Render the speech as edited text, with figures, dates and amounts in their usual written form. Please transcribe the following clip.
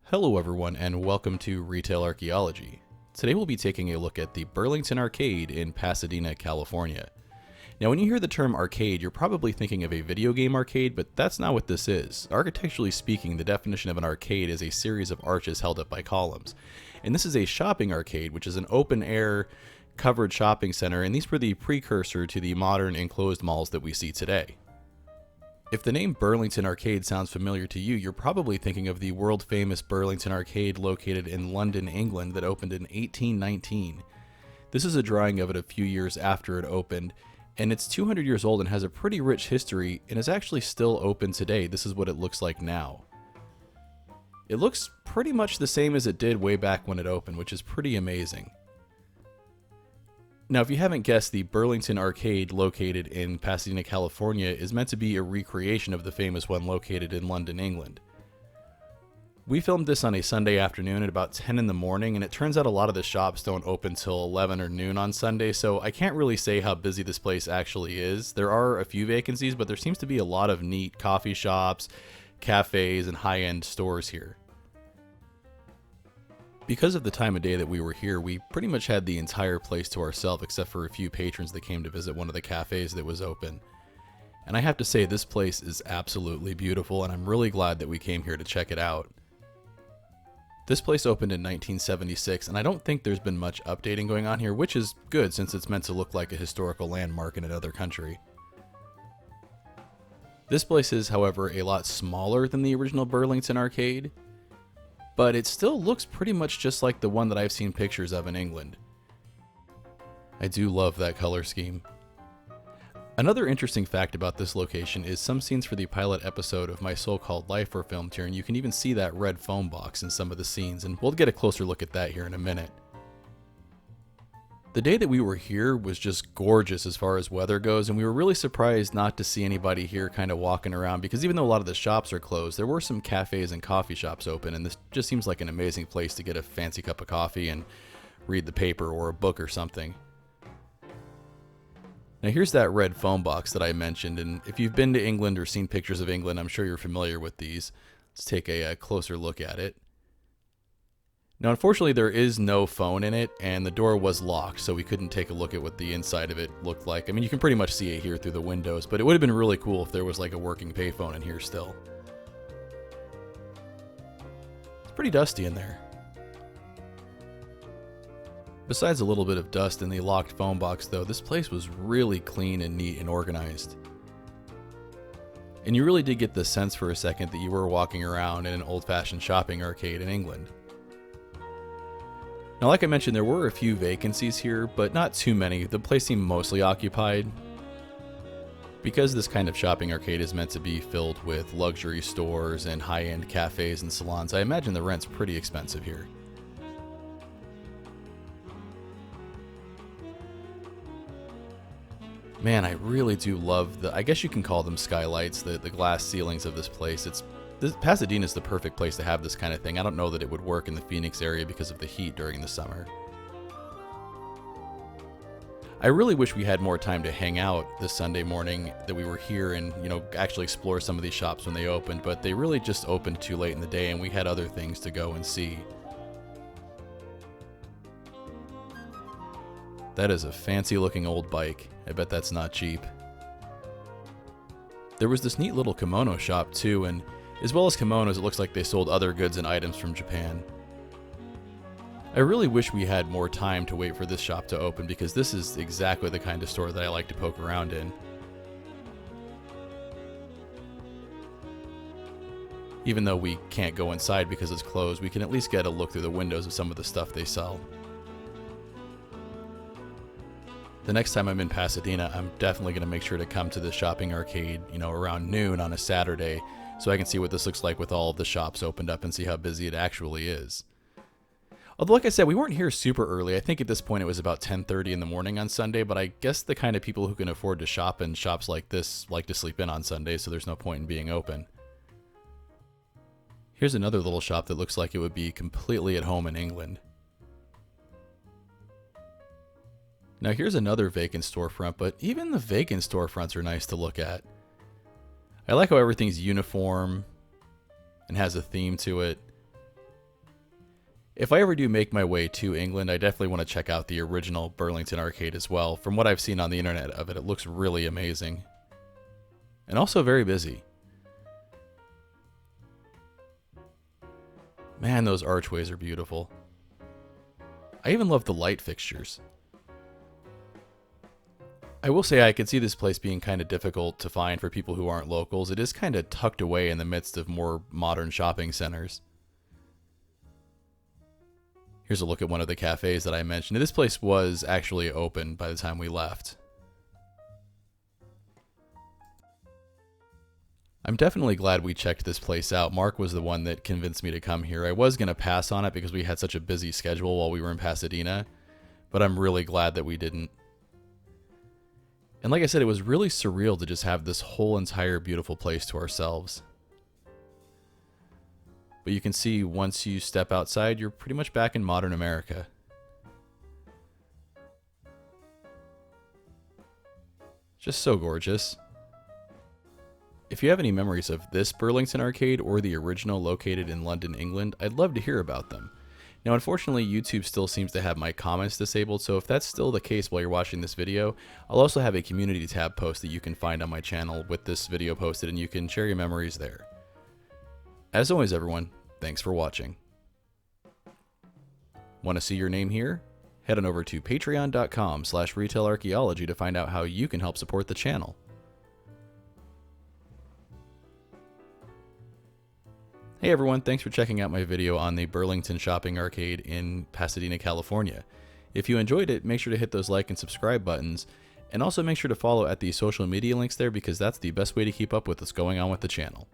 Hello everyone and welcome to Retail Archaeology. Today we'll be taking a look at the Burlington Arcade in Pasadena, California. Now when you hear the term arcade, you're probably thinking of a video game arcade, but that's not what this is. Architecturally speaking, the definition of an arcade is a series of arches held up by columns. And this is a shopping arcade, which is an open-air covered shopping center, and these were the precursor to the modern enclosed malls that we see today. If the name Burlington Arcade sounds familiar to you, you're probably thinking of the world-famous Burlington Arcade located in London, England that opened in 1819. This is a drawing of it a few years after it opened, and it's 200 years old and has a pretty rich history and is actually still open today. This is what it looks like now. It looks pretty much the same as it did way back when it opened, which is pretty amazing. Now, if you haven't guessed, the Burlington Arcade located in Pasadena, California is meant to be a recreation of the famous one located in London, England. We filmed this on a Sunday afternoon at about 10 in the morning, and it turns out a lot of the shops don't open till 11 or noon on Sunday, so I can't really say how busy this place actually is. There are a few vacancies, but there seems to be a lot of neat coffee shops, cafes, and high-end stores here. Because of the time of day that we were here, we pretty much had the entire place to ourselves except for a few patrons that came to visit one of the cafes that was open. And I have to say, this place is absolutely beautiful, and I'm really glad that we came here to check it out. This place opened in 1976, and I don't think there's been much updating going on here, which is good since it's meant to look like a historical landmark in another country. This place is, however, a lot smaller than the original Burlington Arcade, but it still looks pretty much just like the one that I've seen pictures of in England. I do love that color scheme. Another interesting fact about this location is some scenes for the pilot episode of My So-Called Life were filmed here, and you can even see that red phone box in some of the scenes, and we'll get a closer look at that here in a minute. The day that we were here was just gorgeous as far as weather goes, and we were really surprised not to see anybody here kind of walking around, because even though a lot of the shops are closed, there were some cafes and coffee shops open, and this just seems like an amazing place to get a fancy cup of coffee and read the paper or a book or something. Now here's that red phone box that I mentioned, and if you've been to England or seen pictures of England, I'm sure you're familiar with these. Let's take a closer look at it. Now, unfortunately, there is no phone in it, and the door was locked, so we couldn't take a look at what the inside of it looked like. I mean, you can pretty much see it here through the windows, but it would have been really cool if there was like a working payphone in here still. It's pretty dusty in there. Besides a little bit of dust in the locked phone box, though, this place was really clean and neat and organized. And you really did get the sense for a second that you were walking around in an old-fashioned shopping arcade in England. Now, like I mentioned, there were a few vacancies here, but not too many. The place seemed mostly occupied. Because this kind of shopping arcade is meant to be filled with luxury stores and high-end cafes and salons, I imagine the rent's pretty expensive here. Man, I really do love I guess you can call them skylights, the glass ceilings of this place. Pasadena is the perfect place to have this kind of thing. I don't know that it would work in the Phoenix area because of the heat during the summer. I really wish we had more time to hang out this Sunday morning that we were here and, actually explore some of these shops when they opened, but they really just opened too late in the day and we had other things to go and see. That is a fancy looking old bike. I bet that's not cheap. There was this neat little kimono shop too, and as well as kimonos, it looks like they sold other goods and items from Japan. I really wish we had more time to wait for this shop to open, because this is exactly the kind of store that I like to poke around in. Even though we can't go inside because it's closed, we can at least get a look through the windows of some of the stuff they sell. The next time I'm in Pasadena, I'm definitely going to make sure to come to this shopping arcade, around noon on a Saturday, so I can see what this looks like with all of the shops opened up and see how busy it actually is. Although, like I said, we weren't here super early. I think at this point it was about 10:30 in the morning on Sunday, but I guess the kind of people who can afford to shop in shops like this like to sleep in on Sundays, so there's no point in being open. Here's another little shop that looks like it would be completely at home in England. Now here's another vacant storefront, but even the vacant storefronts are nice to look at. I like how everything's uniform and has a theme to it. If I ever do make my way to England, I definitely want to check out the original Burlington Arcade as well. From what I've seen on the internet of it, it looks really amazing. And also very busy. Man, those archways are beautiful. I even love the light fixtures. I will say I could see this place being kind of difficult to find for people who aren't locals. It is kind of tucked away in the midst of more modern shopping centers. Here's a look at one of the cafes that I mentioned. This place was actually open by the time we left. I'm definitely glad we checked this place out. Mark was the one that convinced me to come here. I was going to pass on it because we had such a busy schedule while we were in Pasadena, but I'm really glad that we didn't. And like I said, it was really surreal to just have this whole entire beautiful place to ourselves. But you can see once you step outside, you're pretty much back in modern America. Just so gorgeous. If you have any memories of this Burlington Arcade or the original located in London, England, I'd love to hear about them. Now, unfortunately, YouTube still seems to have my comments disabled, so if that's still the case while you're watching this video, I'll also have a community tab post that you can find on my channel with this video posted, and you can share your memories there. As always, everyone, thanks for watching. Want to see your name here? Head on over to patreon.com/retailarchaeology to find out how you can help support the channel. Hey everyone, thanks for checking out my video on the Burlington Shopping Arcade in Pasadena, California. If you enjoyed it, make sure to hit those like and subscribe buttons, and also make sure to follow at the social media links there because that's the best way to keep up with what's going on with the channel.